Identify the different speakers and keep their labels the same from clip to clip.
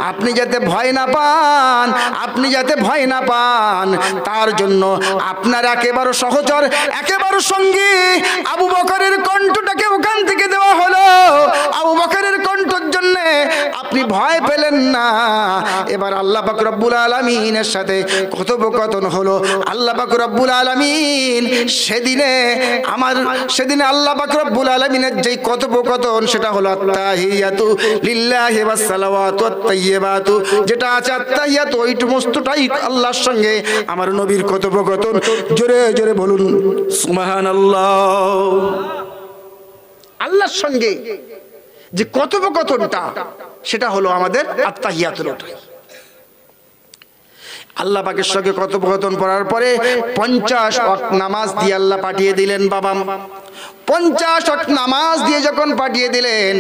Speaker 1: আপনি যাতে ভয় না পান তার জন্য আপনার একেবারে সহচর একেবারে সঙ্গী আবু বকরের কণ্ঠটাকে ওখান থেকে দেওয়া হলো। আবু বকরের কণ্ঠের জন্য আপনি ভয় পেলেন না। এবার আল্লাহ পাক রব্বুল আলামিনের সাথে কথোপকথন হলো। আল্লাহ পাক রব্বুল আলামিন সেদিনে আল্লাহ পাক রব্বুল আলামিনের যে কথোপকথন সেটা হলো আত্তাহিয়াতু লিল্লাহি ওয়াস সালাওয়াতু ওয়াত তাইয়্যিবাতু, যেটা আছে আত্তাহিয়াতু ওই সমস্তটাই আল্লাহর সঙ্গে আমার নবীর কথোপকথন। জোরে জোরে বলুন সুবহানাল্লাহ। আল্লাহর সঙ্গে যে কথোপকথনটা সেটা হলো আমাদের আত্তাহিয়াতুল। আল্লাহ পাকের সঙ্গে কথোপকথন করার পরে 50 ওয়াক্ত নামাজ দিয়ে আল্লাহ পাঠিয়ে দিলেন। বাবা 50 ওয়াক্ত নামাজ দিয়ে যখন পাঠিয়ে দিলেন,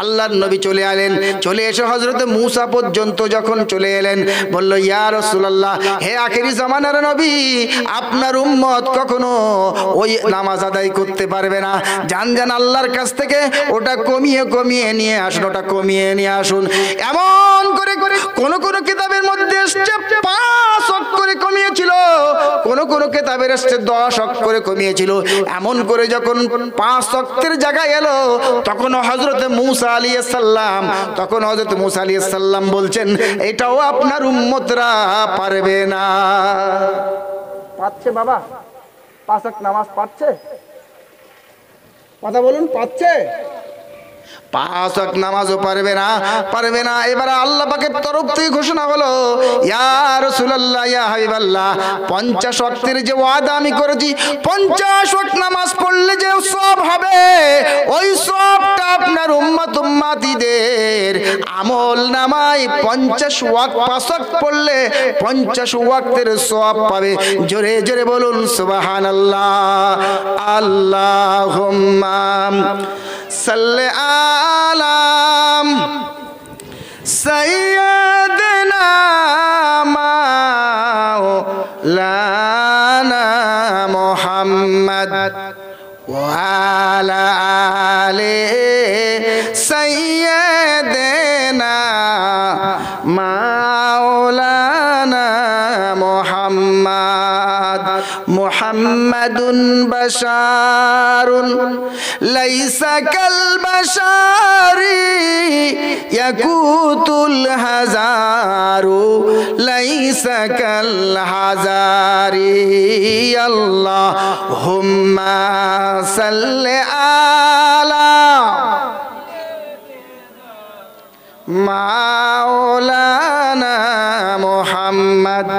Speaker 1: আল্লাহর নবী চলে এলেন। চলে এসে হযরতে মূসা পর্যন্ত যখন চলে এলেন, বলল ইয়া রাসূলুল্লাহ, হে আখেরি জামানার নবী, আপনার উম্মত কখনো ওই নামাজ আদায় করতে পারবে না। জান আল্লাহর কাছ থেকে ওটা কমিয়ে নিয়ে আসুন, ওটা কমিয়ে নিয়ে আসুন। এমন করে কোন কিতাবের মধ্যে এসেছে 5 ওয়াক্ত করে কমিয়েছিল, কোন কিতাবের এসেছে 10 ওয়াক্ত করে কমিয়েছিল। এমন করে যখন 5 ওয়াক্তের জায়গায় এলো, তখন হযরত মূসা আলাইহিস সালাম বলছেন, এটাও আপনার উম্মতরা পারবে না। পাচ্ছে বাবা 5 ওয়াক্ত নামাজ পাচ্ছে? কথা বলুন, পাচ্ছে? 5 ওয়াক্ত নামাজও পারবে না। এবারে আল্লাহ পাকের তরফ থেকে ঘোষণা হলো, ইয়া রাসূলুল্লাহ, ইয়া হাবিবাল্লাহ, 50 ওয়াক্তের যে ওয়াদা আমি করেছি, 50 ওয়াক্ত নামাজ পড়লে যে সওয়াব হবে, ওই সওয়াবটা আপনার উম্মতিদের আমল নামায় 50 ওয়াক্ত 5 ওয়াক্ত পড়লে 50 ওয়াক্তের সওয়াব পাবে। জোরে জোরে বলুন সুবহানাল্লাহ। আল্লাহুম্মা সাল্লি আলা সাইয়্যিদিনা মাওলানা মুহাম্মদ ওয়া আলা আলি সাইয়্যিদিনা মাওলানা মুহাম্মদ। মুহাম্মাদুন বাশারুন লাইসা কাল বাশারি ইয়াকুতুল হাজারু লাইসা কাল হাজারি। আল্লাহুম্মা সাল্লি আলা মাওলানা মুহাম্মদ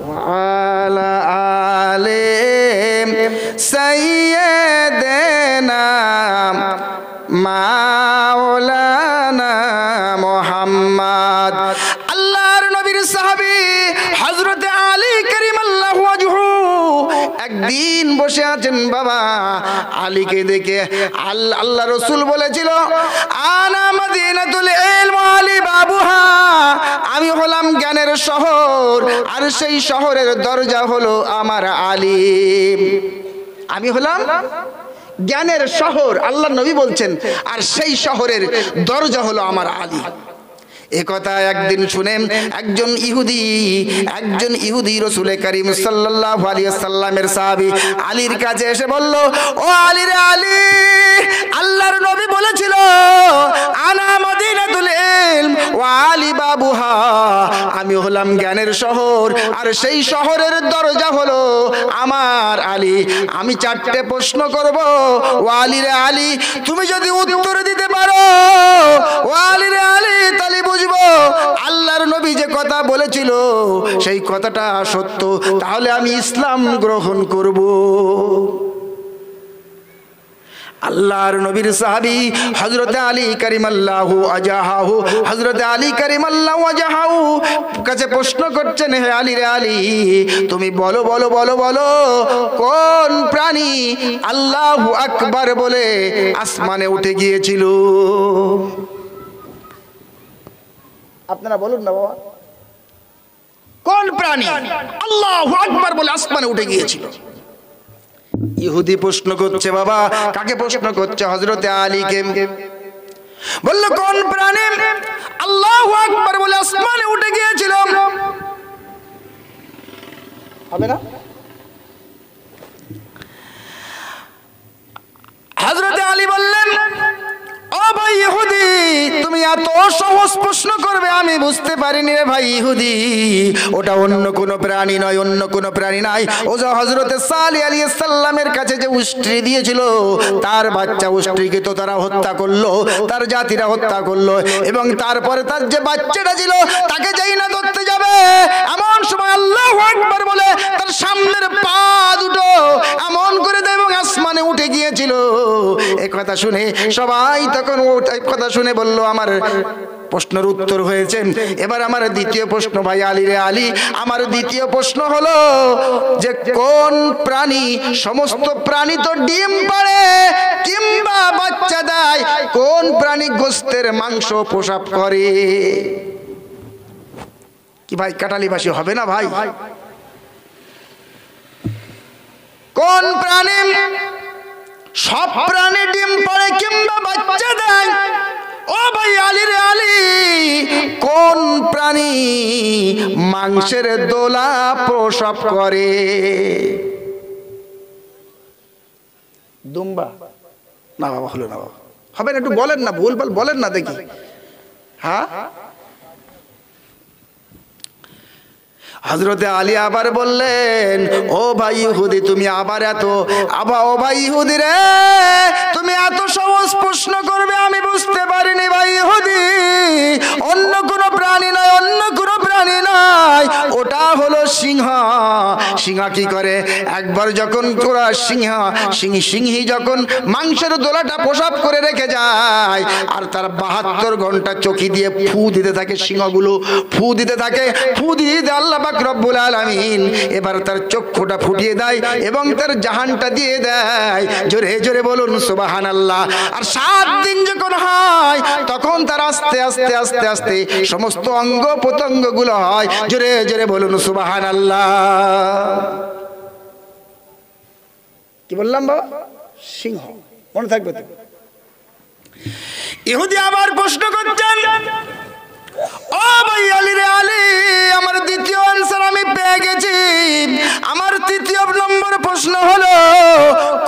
Speaker 1: ওয়া আলা আলি সাইয়্যিদিনা মাওলানা মুহাম্মদ। আল্লাহর নবীর সাহাবী হযরত আলী কারিমাল্লাহু ওয়াজহু একদিন বসে আছেন। বাবা আলীকে দেখে আল্লাহ রাসূল বলেছিল, আনা মদিনাতুল ইলম আলী বাবুহা, আমি হলাম জ্ঞানের শহর, আর সেই শহরের দরজা হলো আমার আলী। আমি হলাম জ্ঞানের শহর, আল্লাহ নবী বলছেন, আর সেই শহরের দরজা হলো আমার আলী। একথা একদিন শুনে একজন ইহুদি রাসূল করিম সাল্লাল্লাহু আলাইহি ওয়াসাল্লামের সাহাবী আলীর কাছে এসে বলল, ও আলী রে আলী, আল্লাহর নবী বলেছিল আনা মদিনাতুল ইলম ওয়া আলী বাবুহা, আমি হলাম জ্ঞানের শহর, আর সেই শহরের দরজা হলো আমার আলী। আমি 4টে প্রশ্ন করব, ও আলী রে আলী, তুমি যদি উত্তর দিতে পারো, ও আলী রে আলী, তাহলে বুঝবো আল্লাহর নবী যে কথা বলেছিল সেই কথাটা সত্য, তাহলে আমি ইসলাম গ্রহণ করব। আল্লাহর নবীর সাহাবী হযরত আলী কারিমাল্লাহু ওয়াজহাহু, হযরত আলী কারিমাল্লাহু ওয়াজহাহু কাছে প্রশ্ন করছেন, হে আলী রে আলী, তুমি বলো বলো বলো বলো, কোন প্রাণী আল্লাহু আকবার বলে আসমানে উঠে গিয়েছিল? আপনারা বলুন না বাবা, কোন প্রাণী আল্লাহু আকবার বলে আসমানে উঠে গিয়েছিল? ইহুদি প্রশ্ন করছে। বাবা কাকে প্রশ্ন করছে? হযরত আলীকে। বলল, কোন প্রাণী হবে না? হযরতে আলী বললেন, ও ভাই ইহুদি, তুমি এত সহজ প্রশ্ন করবে আমি বুঝতে পারিনি রে ভাই ইহুদি। ওটা অন্য কোনো প্রাণী নয়, অন্য কোনো প্রাণী নাই। ও যে হযরতে সালেহ আলাইহিস সালামের কাছে যে উষ্ট্রি দিয়েছিল, তার বাচ্চা উষ্ট্রিকে তো তারা হত্যা করলো, তার জাতিরা হত্যা করলো, এবং তারপরে তার যে বাচ্চাটা ছিল তাকে যেই না ধরতে যাবে, এমন সময় আল্লাহু আকবার বলে তার সামনের পা দুটো এমন করে দেয় এবং আসমানে উঠে গিয়েছিল। এই কথা শুনে সবাই তখন কথা শুনে বলল, আমার প্রশ্নের উত্তর হয়েছে। এবার আমার দ্বিতীয় প্রশ্ন, ভাই আলী রে আলী, আমার দ্বিতীয় প্রশ্ন হলো যে কোন প্রাণী, সমস্ত প্রাণী তো ডিম পাড়ে কিংবা বাচ্চা দেয়, কোন প্রাণী গোস্তের মাংস প্রসাব করে? কি ভাই কাটালিবাসী হবে না ভাই? কোন প্রাণী? সব প্রাণী ডিম পাড়ে কিংবা বাচ্চা দেয়। ও ভাই আলী রে আলী, কোন প্রাণী মাংসের দোলা প্রসব করে? দুম্বা? না বাবা, হলো না বাবা, হবে না, একটু বলেন না, ভুল ভাল বলেন না দেখি। হ্যাঁ, হযরতে আলী আবার বললেন, ও ভাই ইহুদি, তুমি আবার ও ভাই ইহুদি রে, তুমি এত সহজ প্রশ্ন করবে আমি বুঝতে পারিনি ভাই ইহুদি। অন্য কোনো প্রাণী নয়, অন্য কোনো প্রাণী নয়, ওটা হলো সিংহ। সিংহ কি করে? একবার যখন তোরা সিংহী যখন মাংসের দোলাটা প্রসাব করে রেখে যায়, আর তার 72 ঘন্টা চকি দিয়ে ফু দিতে থাকে, সিংহগুলো ফু দিতে থাকে, ফু দিতে আল্লাহ পাক রব্বুল আলামিন এবার তার চক্ষুটা ফুটিয়ে দেয় এবং তার জাহানটা দিয়ে দেয়। জোরে জোরে বলুন সুবহানাল্লাহ। আর 7 দিন যখন হয় তখন তার আস্তে আস্তে আস্তে আস্তে সমস্ত অঙ্গ প্রত্যঙ্গ গুলো হয়। জোরে জোরে বলুন সুবহানাল্লাহ। কি বললাম বাবা? সিংহ, মনে থাকবে তো। ইহুদি আবার প্রশ্ন করছেন, ও ভাই আলী রে আলী, আমার দ্বিতীয় আনসার আমি পেয়ে গেছি। আমার তৃতীয় নম্বর প্রশ্ন হলো,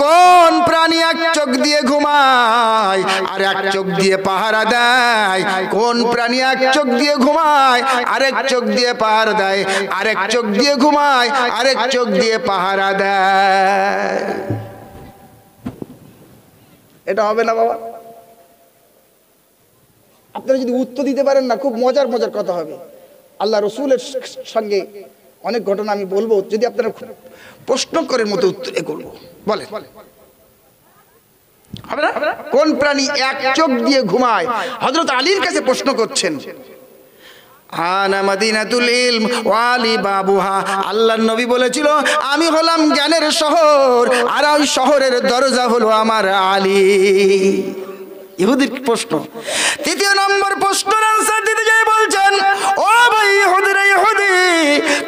Speaker 1: কোন প্রাণী এক চোখ দিয়ে ঘুমায় আর এক চোখ দিয়ে পাহারা দেয়? কোন প্রাণী এক চোখ দিয়ে ঘুমায় আরেক চোখ দিয়ে পাহারা দেয়, আরেক চোখ দিয়ে ঘুমায় আরেক চোখ দিয়ে পাহারা দেয়? এটা হবে না বাবা। আপনারা যদি উত্তর দিতে পারেন না, খুব মজার মজার কথা হবে। আল্লাহ রসুলের সঙ্গে অনেক ঘটনা আমি বলবো, যদি আপনারা প্রশ্ন করেন মতো উত্তর করবো। বলে হবে না? কোন প্রাণী এক চোখ দিয়ে ঘুমায়? হযরত আলীর কাছে প্রশ্ন করছেন। আনা মাদিনাতুল ইলম ওয়া আলী বাবুহা। আল্লাহর নবী বলেছিল, আমি হলাম জ্ঞানের শহর, আর ওই শহরের দরজা হলো আমার আলী। ইহুদির প্রশ্ন। তৃতীয় নম্বর প্রশ্নের আনসার দিতে যাই বলছেন, ও ভাই ইহুদি রে ইহুদি,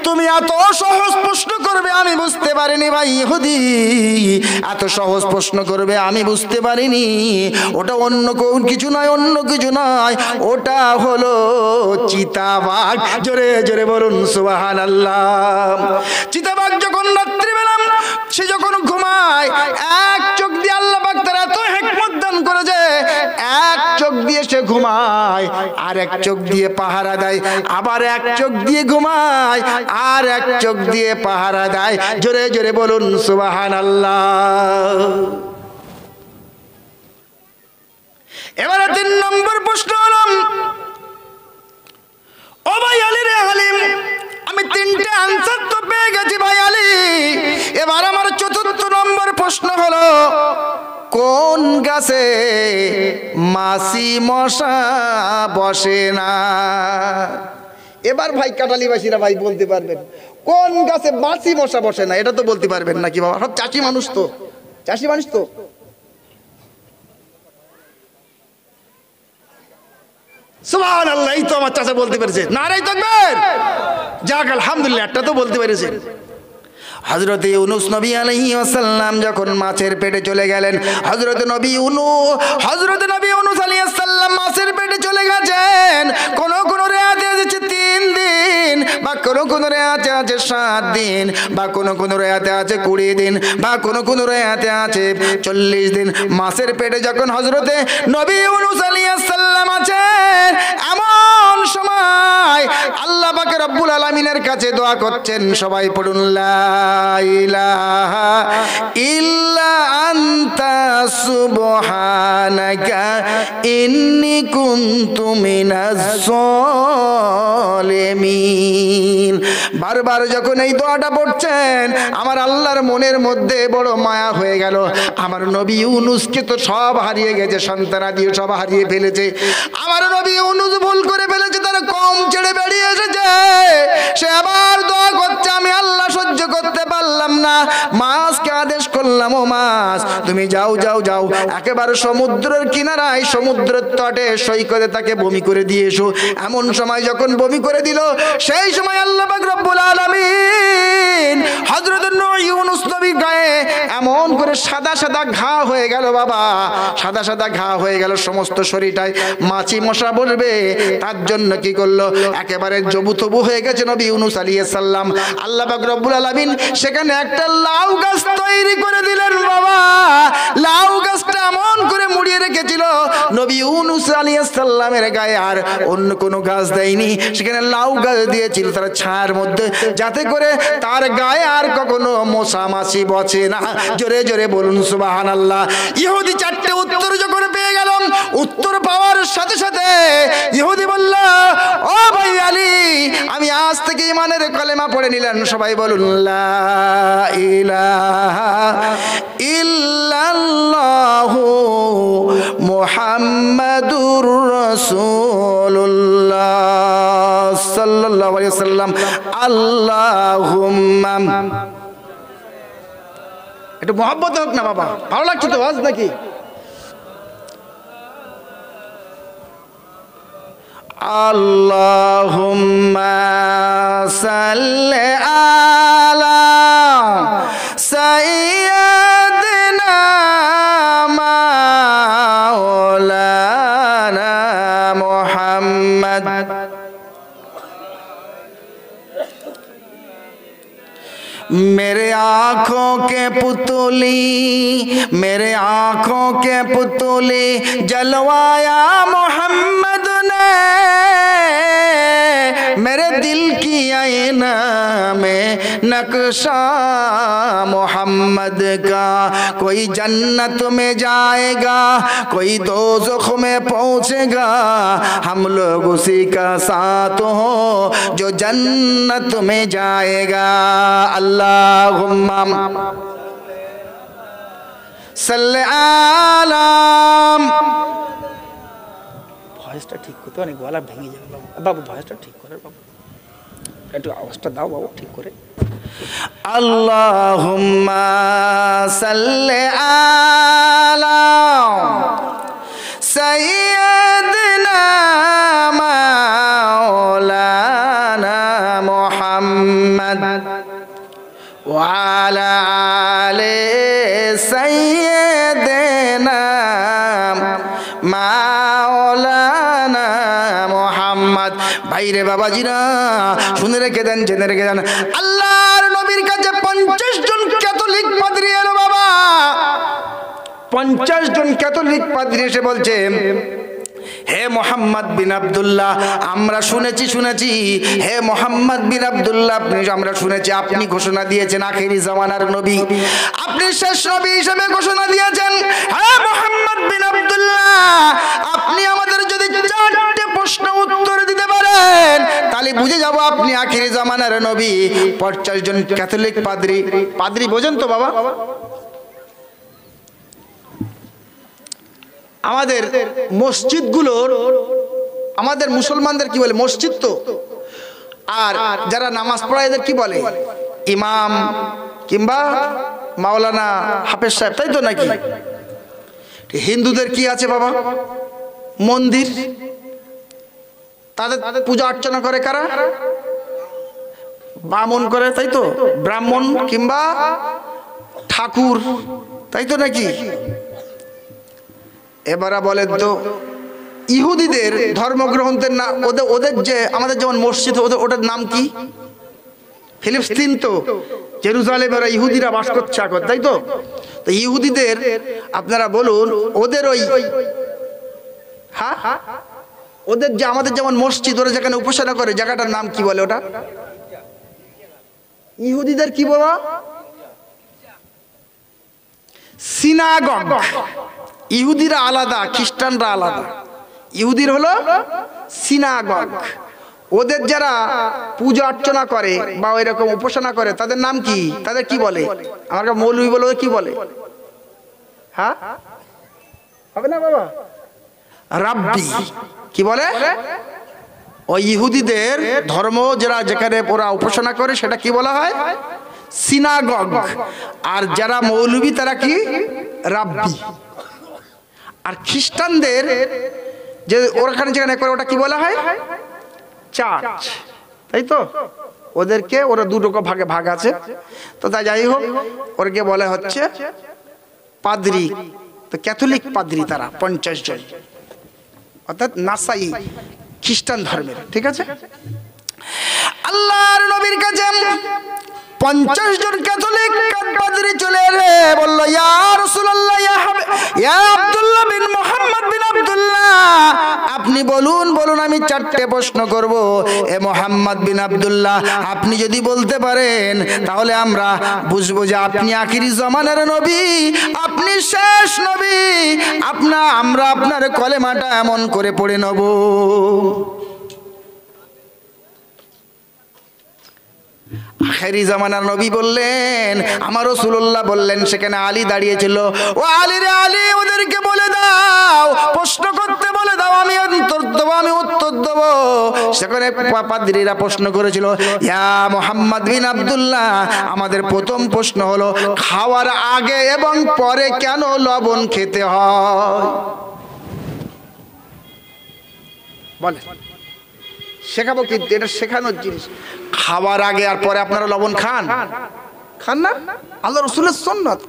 Speaker 1: তুমি এত সহজ প্রশ্ন করবে আমি বুঝতে পারিনি ভাই ইহুদি। এত সহজ প্রশ্ন করবে আমি বুঝতে পারিনি। ওটা অন্য কোন কিছু নয়, অন্য কিছু নয়, ওটা হলো চিতাবাঘ। জোরে জোরে বলুন সুবহানাল্লাহ। চিতাবাঘ যখন রাত্রিবেলা সে যখন ঘুমায়, এক চোখ দিয়ে আল্লাহ পাক তার এত হিকমত দান করেছে, এক চোখ দিয়ে সে ঘুমায় আর এক চোখ দিয়ে পাহারা দেয়, আবার এক চোখ দিয়ে ঘুমায় আর এক চোখ দিয়ে পাহারা দেয়। জোরে জোরে বলুন সুবহানাল্লাহ। এবারে 3 নম্বর প্রশ্ন হলো, ও ভাই আলী রে আলিম, আমি 3টে আনসার তো পেয়ে গেছি ভাই আলী। এবার আমার 4র্থ নম্বর প্রশ্ন হলো, কোন গাছে মাছি মশা বসে না? এবার ভাই কাটালিবাসীরা ভাই বলতে পারবেন, কোন গাছে মাছি মশা বসে না? এটা তো বলতে পারবেন নাকি বাবা? সব চাষি মানুষ তো, চাষি মানুষ তো। সুবহানাল্লাহ, এই তো আমার চাচা বলতে পেরেছে। নারে তাকবীর, যাক আলহামদুলিল্লাহ, একটা তো বলতে পেরেছে। হযরত ইউনূস নবী আলাইহিস সালাম যখন মাছের পেটে চলে গেলেন, হযরত নবী ইউনূস আলাইহিস সালাম মাছের পেটে চলে গেছেন। কোন কোন রিওয়ায়েতে এসেছে 3 দিন, বাক্য কোন রেয়াতে আছে 7 দিন, বা কোন রেয়াতে আছে 20 দিন, বা কোন রেয়াতে আছে 40 দিন। মাছের পেটে যখন হযরতে নবী ইউনূস আলাইহিস সালাম আছেন, এমন সময় আল্লাহ পাক রব্বুল আলামিনের কাছে দোয়া করছেন। সবাই পড়ুন লা ইলাহা ইল্লা আনতা সুবহানাকা ইন্নী কুনতু মিনাজ জালিমিন। বারবার যখন এই দোয়াটা পড়ছেন, আমার আল্লাহর মনের মধ্যে বড় মায়া হয়ে গেল। আমার নবী ইউনূসকে তো সব হারিয়ে গেছে, সন্তানাদিও সব হারিয়ে ফেলেছে। আমার নবী ইউনূস ভুল করে ফেলেছে, তার কম ছেড়ে বেরিয়ে এসেছে। সে আবার দোয়া করছে, আমি আল্লাহ সহ্য করতে পারলাম না। মাছকে আদেশ করলাম, ও মাছ তুমি যাও যাও যাও, একেবারে সমুদ্রের কিনারায়, সমুদ্রের তটে সৈকতে তাকে বমি করে দিয়ে এসো। এমন সময় যখন বমি করে দিল, সেই সময় আল্লাহ পাক রব্বুল আলামিন হযরত ইউনূস নবীর গায়ে এমন করে সাদা সাদা ঘা হয়ে গেল। বাবা, সাদা সাদা ঘা হয়ে গেল, সমস্ত শরীরটায় মাছি মশা বলবে। তার জন্য কি করলো, একেবারে জবুতবু হয়ে গেছে নবী ইউনূস আলাইহিস সালাম। আল্লাহ পাক রব্বুল আলামিন সেখানে একটা লাউ গাছ তৈরি করে দিলেন। বাবা, লাউ গাছটা এমন করে মুড়িয়ে রেখেছিল, নবী ইউনূস আলাইহিস সালামের গায়ে আর অন্য কোনো গাছ দেয়নি, সেখানে লাউ গাছ দিয়েছিল তার ছায়ার মধ্যে, যাতে করে তার গায়ে আর কখনো মশা মাছি বসে না। জোরে জোরে বলুন সুবহানাল্লাহ। ইহুদি 4টে উত্তর যখন পেয়ে গেল, উত্তর পাওয়ার সাথে সাথে ইহুদি বলল, ও ভাই আলী, আমি আজ থেকে ঈমানের কলেমা পড়ে নিলাম। সবাই বলুন লা ইলাহা ইল্লাল্লাহু মুহাম্মাদুর রাসূলুল্লাহ সাল্লাল্লাহু আলাইহি ওয়াসাল্লাম। আল্লাহুম্মা, একটু মহব্বত হোক না বাবা, ভালো লাগছে তো আজ নাকি? আল্লাহুম্মা সাল্লি আলা সাইয়্যিদিনা মাওলানা মুহাম্মদ। मेरे आँखों के पुतली, मेरे आँखों के पुतली जलवाया मोहम्मद ने, मेरे दिल की आईना में नक्शा मोहम्मद का। कोई जन्नत में जाएगा, कोई दोज़ख में पहुँचेगा, हम लोग उसी का साथ हो जो जन्नत में जाएगा। अल्लाहुम्मा सल्ली आला। ভয়েসটা ঠিক করতে, অনেক গলা ভেঙে যাবে বাবু, ভয়েসটা ঠিক করে বাবু, একটু আওয়াজটা দাও বাবু ঠিক করে। আল্লাহুম্মা সাল্লি আলা সাইয়্যিদিনা মাওলানা মুহাম্মদ ওয়া আলা আলি সাইয়্যিদিনা মাওলানা মুহাম্মদ। ভাইরে বাবাজিরা, শুনে রেখে দেন, জেনে রেখে দেন, আল্লাহর নবীর কাছে 50 জন ক্যাথলিক পাদ্রী এলো। বাবা, 50 জন ক্যাথলিক পাদ্রী এসে বলছে, হে মোহাম্মদ বিন আব্দুল্লাহ, আমরা শুনেছি হে মোহাম্মদ বিন আব্দুল্লাহ, আমরা শুনেছি আপনি ঘোষণা দিয়েছেন আখেরি জামানার নবী, আপনি শেষ নবী হিসেবে ঘোষণা দিয়েছেন। হে মোহাম্মদ বিন আব্দুল্লাহ, আপনি আমাদের যদি 4টে প্রশ্ন উত্তর দিতে পারেন, তাহলে বুঝে যাব আপনি আখেরি জামানার নবী। 50 জন ক্যাথলিক পাদ্রী বোঝেন তো বাবা? আমাদের মসজিদগুলোর, আমাদের মুসলমানদের কি বলে মসজিদ তো, আর যারা নামাজ পড়ায় এদের কি বলে ইমাম কিংবা মাওলানা হাফেজ সাহেব, তাই তো নাকি? হিন্দুদের কি আছে বাবা? মন্দির। তাদের পূজা অর্চনা করে কারা? বামন করে, তাই তো, ব্রাহ্মণ কিংবা ঠাকুর, তাই তো নাকি? এবারে বলেন তো, ইহুদিদের ধর্মগ্রন্থের নাম, ওদের যে আমাদের যেমন মসজিদ, ওটার নাম কি? ফিলিস্তিন তো জেরুজালেমে ওরা ইহুদিরা বাস করছে এখন, তাই তো? তো ইহুদিদের আপনারা বলুন, ওদের ওই হ্যাঁ ওদের যে আমাদের যেমন মসজিদ, ওরা যেখানে উপাসনা করে জায়গাটার নাম কি বলে ওটা? ইহুদিদের কি বলা? সিনাগগ। ইহুদিরা আলাদা, খ্রিস্টানরা আলাদা। ইহুদির হলো সিনাগগ। ওদের যারা পূজা অর্চনা করে বা এরকম উপাসনা করে তাদের নাম কি? তাদের কি বলে? আমার মৌলবি বলে কি বলে? হ্যাঁ হবে না বাবা? রাব্বি। কি বলে? ওই ইহুদিদের ধর্ম যারা যেখানে ওরা উপাসনা করে সেটা কি বলা হয়? সিনাগগ। আর যারা মৌলবি তারা কি? রাব্বি। আর খ্রিস্টানদের যে ওখানে যেখানে করে ওটা কি বলা হয়? চার্চ, তাই তো? ওদেরকে ওরা দুটো ভাগে ভাগ আছে। তো তাই যাই হোক, ওরকে বলে হচ্ছে পাদ্রী। তো ক্যাথলিক পাদ্রী তারা 50 জন, অর্থাৎ নাসাই খ্রিস্টান ধর্মের। ঠিক আছে, আল্লাহর নবীর কাছে 50 জন ক্যাথলিক পাদ্রী চলে এলে বলল, ইয়া রাসূলুল্লাহ, ইয়া আব্দুল্লাহ বিন মুহাম্মদ বিন আব্দুল্লাহ, আপনি বলুন বলুন, আমি 4টে প্রশ্ন করব। এ মুহাম্মদ বিন আব্দুল্লাহ, আপনি যদি বলতে পারেন তাহলে আমরা বুঝবো যে আপনি আখিরি জামানার নবী, আপনি শেষ নবী। আমরা আপনার কলেমাটা এমন করে পড়ে নেব। আখেরি জামানার নবী বললেন, আমার রাসূলুল্লাহ বললেন, সেখানে আলী দাঁড়িয়েছিল। ও আলী রে আলী, ওদেরকে বলে দাও, প্রশ্ন করতে বলে দাও, আমি উত্তর দেবো, আমি উত্তর দেবো। সেখানে পাদ্রীরা প্রশ্ন করেছিল, ইয়া মুহাম্মদ বিন আব্দুল্লাহ, আমাদের প্রথম প্রশ্ন হলো খাওয়ার আগে এবং পরে কেন লবণ খেতে হয়? বলে শেখাবো, কিন্তু এটা শেখানোর জিনিস। খাওয়ার আগে আর পরে আপনারা লবণ খান? খান না? আল্লাহ রাসূলের সুন্নাত।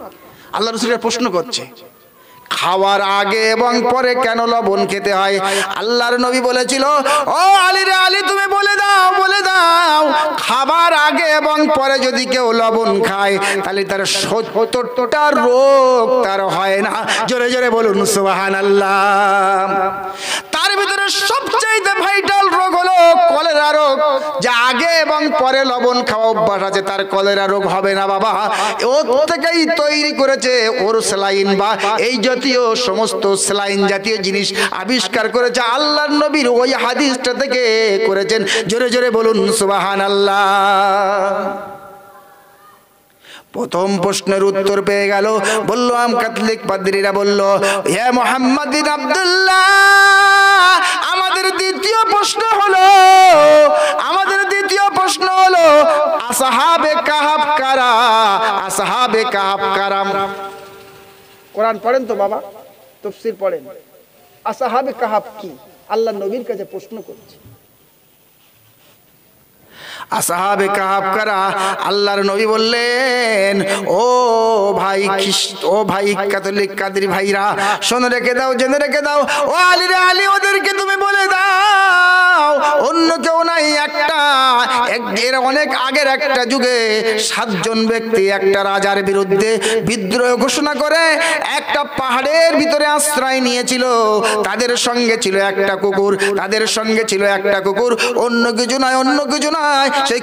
Speaker 1: আল্লাহ রাসূলের প্রশ্ন করছে, খাওয়ার আগে এবং পরে কেন লবণ খেতে হয়? আল্লাহর নবী বলেছিল, ও আলী রে আলী, তুমি বলে দাও, বলে দাও, খাবার আগে এবং পরে যদি কেউ লবণ খায় তাহলে তার 70টা রোগ তার হয় না। জোরে জোরে বলুন সুবহানাল্লাহ। তার ভিতরে সবচেয়ে ভাইটাল রোগ হলো কলেরা রোগ। যে আগে এবং পরে লবণ খাওয়া অভ্যাস আছে তার কলেরা রোগ হবে না বাবা। ওর থেকেই তৈরি করেছে ওর স্যালাইন বা এই জাতীয় সমস্ত স্যালাইন জাতীয় জিনিস আবিষ্কার করেছে আল্লাহর নবীর ওই হাদিসটা থেকে করেছেন। জোরে জোরে বলুন সুবহানাল্লাহ। প্রথম প্রশ্নের উত্তর পেয়ে গেল। বলল ক্যাথলিক পাদ্রীরা বলল, হে মুহাম্মদ বিন আব্দুল্লাহ, আমাদের দ্বিতীয় প্রশ্ন হলো আসহাবে কাহাফ কারা? আসহাবে কাহাফ কারা? কোরআন পড়েন তো বাবা, তাফসীর পড়েন। আসহাবে কাহাফ কি? আল্লাহর নবীর কাছে প্রশ্ন করছে। আসহাবে কাহাফ কারা? আল্লাহর নবী বললেন, ও ভাই ক্যাথলিক কাদ্রী ভাইরা, শোনো, রেখে দাও, জেনে রেখে দাও। ও আলী রে আলী, ওদেরকে তুমি বলে দাও, অন্য কেউ নাই, এর অনেক আগের একটা যুগে 7 জন ব্যক্তি একটা রাজার বিরুদ্ধে বিদ্রোহ ঘোষণা করে একটা পাহাড়ের ভিতরে আশ্রয় নিয়েছিল। তাদের সঙ্গে ছিল একটা কুকুর, অন্য কিছু নয়, সেই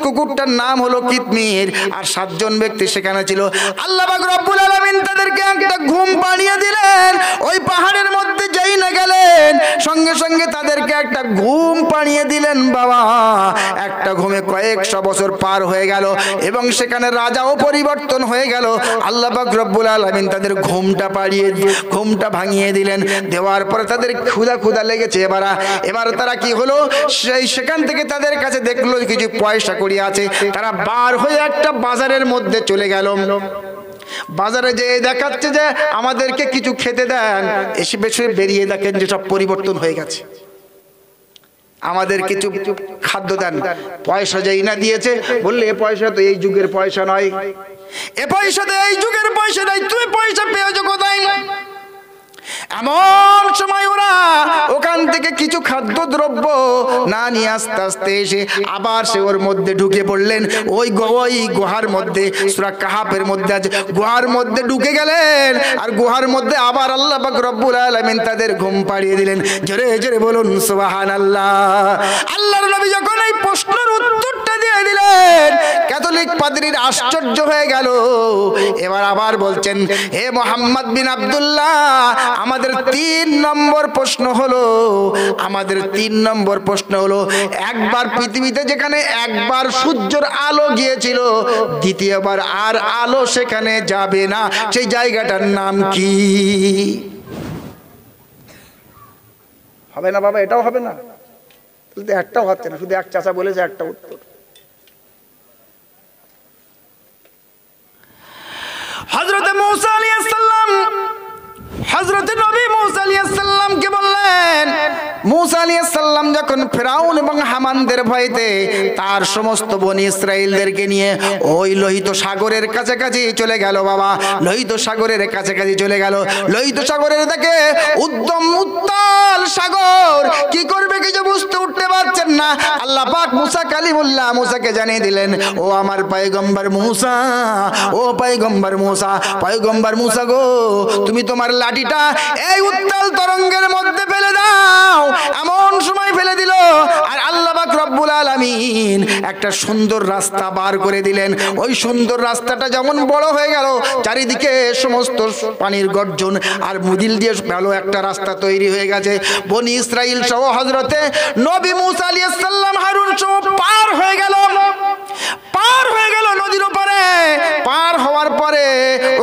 Speaker 1: কুকুরটার নাম হলো কিতমির। আর 7 জন ব্যক্তি সেখানে ছিল। আল্লাহ পাক রব্বুল আলামিন তাদেরকে একটা ঘুম পাড়িয়ে দিলেন। ওই পাহাড়ের মধ্যে যেই না গেলেন, সঙ্গে সঙ্গে তাদেরকে একটা ঘুম পাড়িয়ে দিলেন বাবা। একটা ঘুমে কয়েকশো বছর পার হয়ে গেল এবং সেখানে রাজাও পরিবর্তন হয়ে গেল। আল্লাহ পাক রব্বুল আলামিন তাদের ঘুমটা ভাঙিয়ে দিলেন। দেওয়ার পরে তাদের ক্ষুধা লেগেছে। এবার তারা কি হলো, সেখান থেকে তাদের কাছে দেখলো কিছু পয়সা কড়ি আছে। তারা বার হয়ে একটা বাজারের মধ্যে চলে গেল। বাজারে যে দেখাচ্ছে যে আমাদেরকে কিছু খেতে দেন, এসে বেরিয়ে দেখেন যে সব পরিবর্তন হয়ে গেছে। আমাদের কিছু খাদ্য দেন। পয়সা যেই না দিয়েছে, বললে এ পয়সা তো এই যুগের পয়সা নয়, এ পয়সা তো এই যুগের পয়সা নয়, তুমি পয়সা পেয়েছো কোথায়? এমন সময় ওরা ওখান থেকে কিছু খাদ্যদ্রব্য না নিয়ে আস্তে আস্তে এসে আবার সে ওর মধ্যে ঢুকে পড়লেন। ওই গুহার মধ্যে, সূরা কাহাফের মধ্যে আছে, গুহার মধ্যে ঢুকে গেলেন। আর গুহার মধ্যে আবার আল্লাহ পাক রব্বুল আলামিন তাদের ঘুম পাড়িয়ে দিলেন। জোরে জোরে বলুন সুবহানাল্লাহ। আল্লাহর নবী যখন এই প্রশ্নের উত্তরটা দিয়ে দিলেন, ক্যাথলিক পাদ্রীর আশ্চর্য হয়ে গেল। এবার আবার বলছেন, হে মুহাম্মদ বিন আব্দুল্লাহ, আমাদের 3 নম্বর প্রশ্ন হলো, একবার পৃথিবীতে যেখানে একবার সূর্যের আলো গিয়েছিল, দ্বিতীয়বার আর আলো সেখানে যাবে না, সেই জায়গাটার নাম কি? হবে না বাবা, এটাও হবে না, তাহলে একটাও হচ্ছে না, শুধু এক চাচা বলেছে একটা উত্তর। হযরতে মূসা আলাইহিস সালাম হযরতে নবী মূসা আলাইহিস সালামকে বললেন, মূসা আলাইহিস সালাম যখন ফিরাউন এবং হামানদের ভয়তে তার সমস্ত বনি ইসরাইলদেরকে নিয়ে ওই লোহিত সাগরের কাছাকাছি চলে গেল। বাবা, লোহিত সাগরের কাছাকাছি চলে গেল। লোহিত সাগরের দিকে উত্তাল সাগর, কি করবে কিছু বুঝতে উঠতে পারছেন না। আল্লাহ পাক মূসা কালিমুল্লাহ মূসাকে জানিয়ে দিলেন, ও আমার পয়গম্বর মূসা, ও পয়গম্বর মূসা, পয়গম্বর মূসা গো, তুমি তোমার লাঠিটা এই উত্তাল তরঙ্গের মধ্যে ফেলে দাও। এমন সময় ফেলে দিল, আর আল্লাহ পাক রব্বুল আলামিন একটা সুন্দর রাস্তা বার করে দিলেন। ওই সুন্দর রাস্তাটা যেমন বড় হয়ে গেল, চারিদিকে সমস্ত পানির গর্জন আর মুদিল দিয়ে ভালো একটা রাস্তা তৈরি হয়ে গেছে। বনি ইসরাইল সহ হযরতে নবী মূসা আলাইহিস সালাম হারুন সহ পার হয়ে গেল নদীর উপরে। পার হওয়ার পরে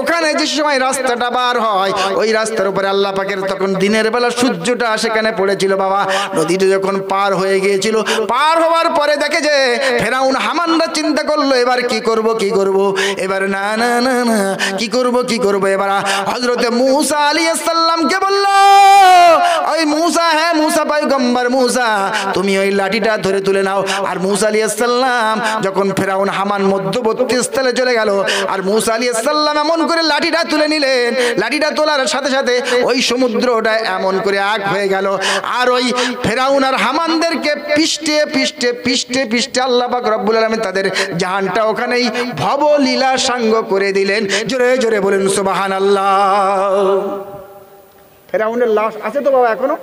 Speaker 1: ওখানে যে সময় রাস্তাটা বার হয়, ওই রাস্তার উপরে আল্লাহ পাকের তখন দিনের বেলা সূর্যটা সেখানে পড়েছিল। বাবা, নদীটা যখন পার হয়ে গিয়েছিল, পার হওয়ার পরে দেখে যে ফেরাউন হামানরা চিন্তা করলো, এবার কি করব, এবার না না না না কি করব। এবার হযরতে মূসা আলাইহিস সালামকে বলল, ওই মূসা, হ্যাঁ মূসা, পয়গম্বর মূসা, তুমি ওই লাঠিটা ধরে তুলে নাও। আর মূসা আলাইহিস সালাম যখন ফেরাউন হামান মধ্যবর্তী স্থলে চলে গেল, আর মূসা আলাইহিস সালাম এমন করে লাঠিটা তুলে নিলেন, লাঠিটা তোলার সাথে সাথে ওই সমুদ্রটা এমন করে আগ হয়ে গেল। আর ওই ফেরাউন আর হামানদেরকে পিষ্টে আল্লাহ পাক রব্বুল আলামিন তাদের জাহানটা ওখানেই ভবলীলা সাঙ্গ করে দিলেন। জোরে জোরে বলেন সুবহানাল্লাহ। ফেরাউনের লাশ আছে তো বাবা এখনো?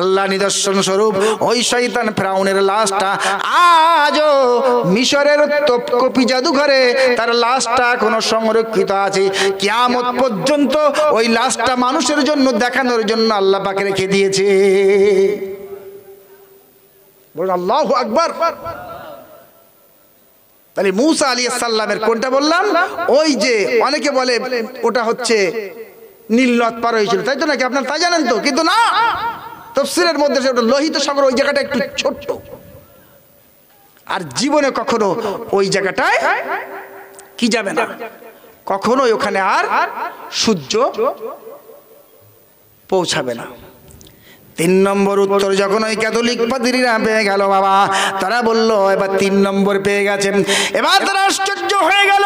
Speaker 1: আল্লাহ নিদর্শন স্বরূপ ওই শয়তান ফেরাউনের লাশটা আজও মিশরের তপকপি জাদুঘরে তার লাশটা এখনো সংরক্ষিত আছে। কিয়ামত পর্যন্ত ওই লাশটা মানুষের জন্য দেখানোর জন্য আল্লাহ পাক রেখে দিয়েছে। বলুন আল্লাহু আকবার। তাহলে মূসা আলাইহিস সালামের কোনটা বললাম? ওই যে অনেকে বলে ওটা হচ্ছে নীল নদ পার হয়েছিল, তাই তো নাকি? আপনারা তাই জানেন তো? কিন্তু না, তাফসীরের মধ্যে সেটা লোহিত সাগর, ওই জায়গাটা একটু ছোট্ট। আর জীবনে কখনো ওই জায়গাটায় কি যাবে না, কখনোই ওখানে আর সূর্য পৌঁছাবে না। 3 নম্বর উত্তর যখন ওই ক্যাথলিক পাদ্রীরা পেয়ে গেল, বাবা তারা বলল এবার 3 নম্বর পেয়ে গেছেন। এবার তারা আশ্চর্য হয়ে গেল,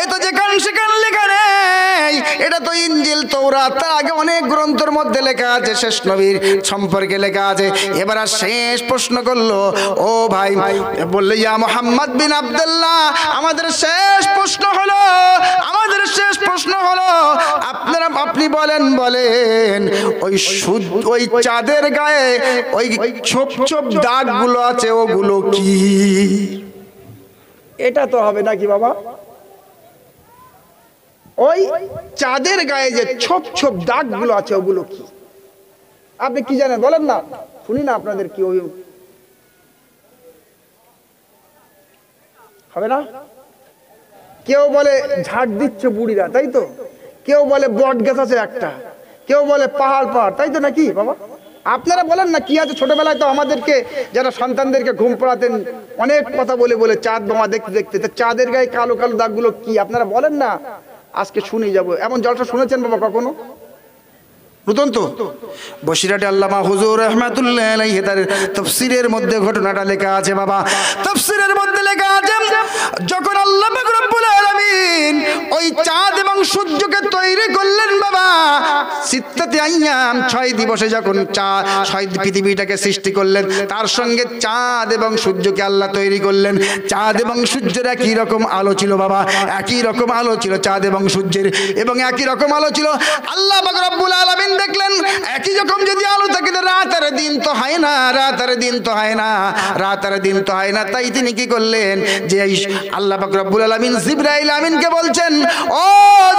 Speaker 1: এ তো যেখান সেখান লেখা নেই, এটা তো ইনজিল তৌরাত, তার আগে অনেক গ্রন্থের মধ্যে লেখা আছে, শেষ নবীর সম্পর্কে লেখা আছে। এবার আর শেষ প্রশ্ন করলো, ও ভাই, বললে ইয়া মুহাম্মদ বিন আব্দুল্লাহ, আমাদের শেষ প্রশ্ন হলো আপনি বলেন ওই চাঁদের গায়ে ওই ছোপ ছোপ দাগগুলো আছে, ওগুলো কি? এটা তো হবে নাকি বাবা? ওই চাঁদের গায়ে যে ছোপ ছোপ দাগগুলো আছে, ওগুলো কি? আপনি কি জানেন বলেন না, শুনি না আপনাদের কি। ওই হবে না? কেউ বলে ঝাড় দিচ্ছে বুড়িরা, তাই তো? কেউ বলে বট গাছ আছে একটা, কেউ বলে পাহাড়, তাই তো নাকি বাবা? আপনারা বলেন না কি আছে? ছোটবেলায় তো আমাদেরকে যারা সন্তানদেরকে ঘুম পড়াতেন অনেক কথা বলে চাঁদ বোমা দেখতে দেখতে, চাঁদের গায়ে কালো কালো দাগগুলো কি? আপনারা বলেন না, আজকে শুনে যাব। এমন জলসা শুনেছেন বাবা কখনো? নতুন তো বসিরহাটে আল্লামা হুজুর রহমাতুল্লাহ আলাইহি তার তাফসীরের মধ্যে ঘটনাটা লেখা আছে বাবা। তাফসীরের মধ্যে লেখা আছে যখন আল্লাহ পাক রব্বুল আলামিন ওই চাঁদ এবং সূর্যকে তৈরি করলেন বাবা, সিত্তাতে আইয়াম 6 দিবসে যখন পৃথিবীটাকে সৃষ্টি করলেন, তার সঙ্গে চাঁদ এবং সূর্যকে আল্লাহ তৈরি করলেন। চাঁদ এবং সূর্যের একই রকম আলো ছিল বাবা, একই রকম আলো ছিল চাঁদ এবং সূর্যের, এবং একই রকম আলো ছিল। আল্লাহ পাক রব্বুল আলামিন দেখলেন একই রকম যদি আলো থাকে তো রাত আর দিন তো হয় না, রাত আর দিন তো হয় না, রাত আর দিন তো হয় না। তাই তিনি কি করলেন যে আল্লাহ পাক রব্বুল আলামিন জিবরাইল আমিনকে বলছেন, ও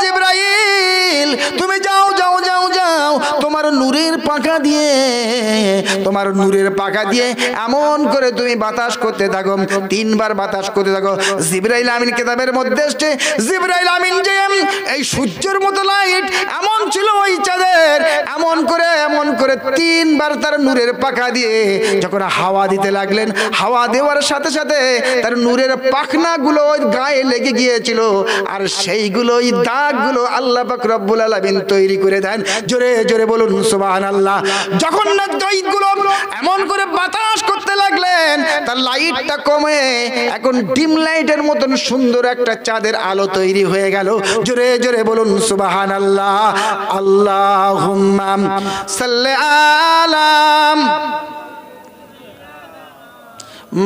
Speaker 1: জিবরাইল তুমি যাও যাও যাও যাও, তোমার নূরের পাখা দিয়ে, তোমার নূরের পাখা দিয়ে এমন করে তুমি বাতাস করতে থাকো, 3 বার বাতাস করতে থাকো। জিবরাইল আমিন কিতাবের মধ্যে এসেছে জিবরাইল আমিন যে এই সূর্যের মতো লাইট এমন ছিল ওই চাঁদের, এমন করে 3 বার তার নূরের পাখা দিয়ে যখন হাওয়া দিতে লাগলেন, হাওয়া দেওয়ার সাথে সাথে তার নূরের পাখনাগুলো ওই গায়ে লেগে গিয়েছিল, আর সেইগুলো ওই দাগগুলো আল্লাহ পাক রব্বুল আলামিন তৈরি করে দেন। জোরে জোরে বলুন সুবহানাল্লাহ। যখন না দইগুলো এমন করে বাতাস করতে লাগলেন, তার লাইটটা কমে এখন ডিম লাইটের মতন সুন্দর একটা চাঁদের আলো তৈরি হয়ে গেল। জোরে জোরে বলুন সুবহানাল্লাহ। আল্লাহুম্মা সাল্লি আলা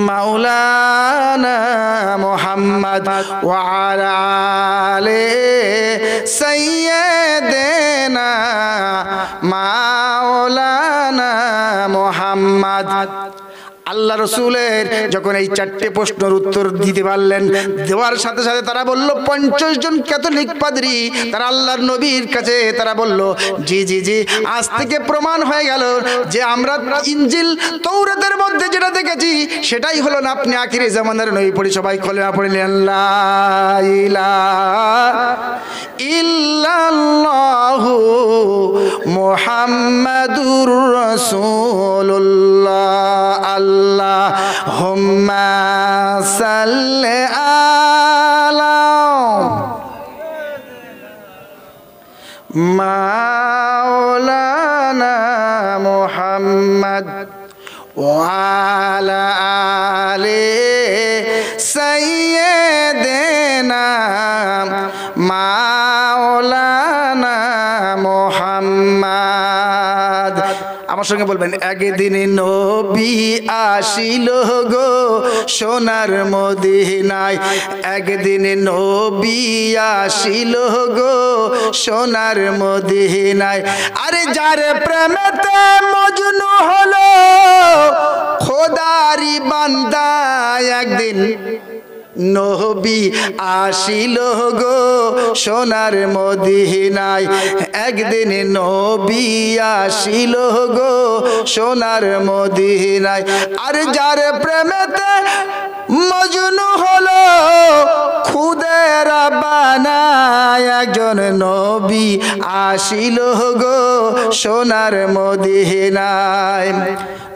Speaker 1: মাওলানা মুহাম্মদ ওয়া আলা আলি সাইয়্যিদিনা মাওলানা মুহাম্মদ। আল্লাহ রসুলের যখন এই 4টে প্রশ্নের উত্তর দিতে পারলেন, দেওয়ার সাথে সাথে তারা বলল 50 জন ক্যাথলিক পাদ্রী তারা আল্লাহর নবীর কাছে তারা বলল, জি জি জি আজ থেকে প্রমাণ হয়ে গেল যে আমরা ইনজিল তৌরাতের মধ্যে যেটা দেখেছি সেটাই হলো না, আপনি আখিরি জামানার নবী। পড়ি সবাই কলেমা পড়লেন, লা ইলাহা ইল্লাল্লাহু মুহাম্মাদুর রাসূলুল্লাহ। আল্লাহুম্মা সাল্লি আলা মাওলানা মুহাম্মদ ওয়া আলা আলি সাইয়্যিদিনা মাওলানা মুহাম্মদ। আমার সঙ্গে বলবেন, একদিন নবী আসিল গো সোনার মদিনায়, একদিন নবী আসিল গো সোনার মদিনায়। আরে যার প্রেমেতে মজনু হলো খোদারি বান্দা, একদিন নবী আসিল গো সোনার মদিনায়, একদিন নবী আসিল গো সোনার মদিনায়। আর যার প্রেমেতে মজনু হলো খুদে রাব্বানা, একজন নবী আসিল গো সোনার মদিনায়।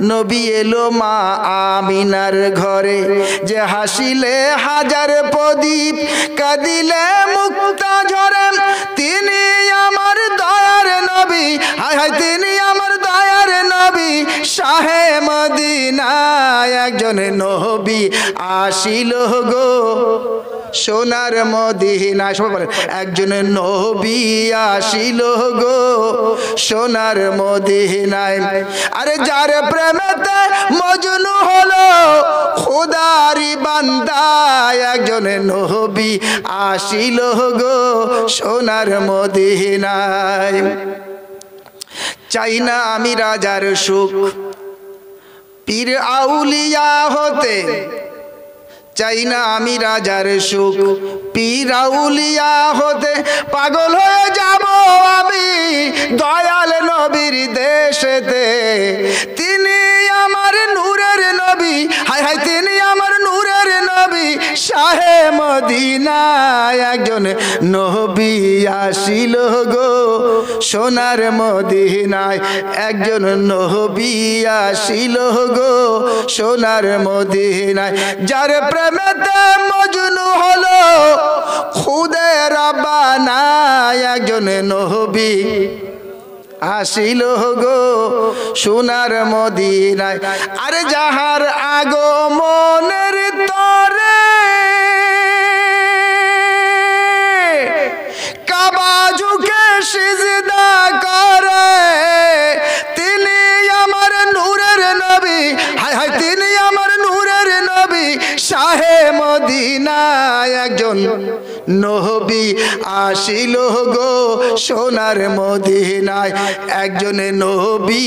Speaker 1: নবী এলো মা আমিনার ঘরে, যে হাসিলে হাজার প্রদীপ, কাঁদিলে মুক্তা ঝরে, তিনি আমার দয়ার নবী, হায় হায় তিনি আমার দয়ার নবী শাহে মদিনা। একজন নবী আসিল গো সোনার মদিনায়। সবাই বলেন, একজন নবী আসিল গো সোনার মদিনায়। আরে যার প্রেমেতে মজনু হলো খোদারি বান্দা, একজন নবী আসিল গো সোনার মদিনায়। চাই না আমি রাজার সুখ পীর আউলিয়া হতে, চাই না আমি রাজার সুখ পীর আউলিয়া হতে, পাগল হয়ে যাব আমি দয়াল নবীর দেশেতে। তিনি আমার নূরের নবী, হায় হায় তিনি আমার নূরের নবী শাহে মদিনা। একজন নবী আসিল গো সোনার মদিনায়, একজন নবী আসিল গো সোনার মদিনায়। যার প্রেমেতে মজনু হলো খুদে রাব্বানা, একজন নবী আসিল গো সোনার মদিনায়। আরে যাহার আগমনের তরে কাবা ঝুঁকে সিজদা করে, তিনি আমার নূরের নবী, হায় হায় তিনি আমার নূরের নবী, শাহে মদিনা। একজন নবী আসিল গো সোনার মদিনায়, একজন নবী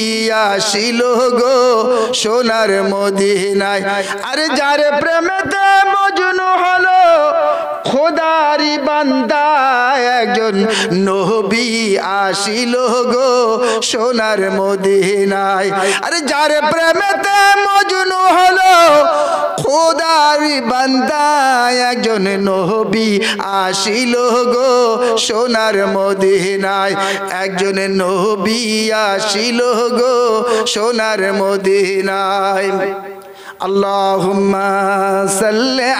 Speaker 1: আসিল গো সোনার মদিনায়। আরে যার প্রেমেতে মজনু হলো খোদারি বান্দা, একজন নবী আসিল গো সোনার মদিনায়। আরে যার প্রেমেতে মজনু হলো খোদারি বান্দা, একজন নবী আসিল গো সোনার মদিনায়, একজন নবী আসিল গো সোনার মদিনায়। আল্লাহুম্মা সাল্লি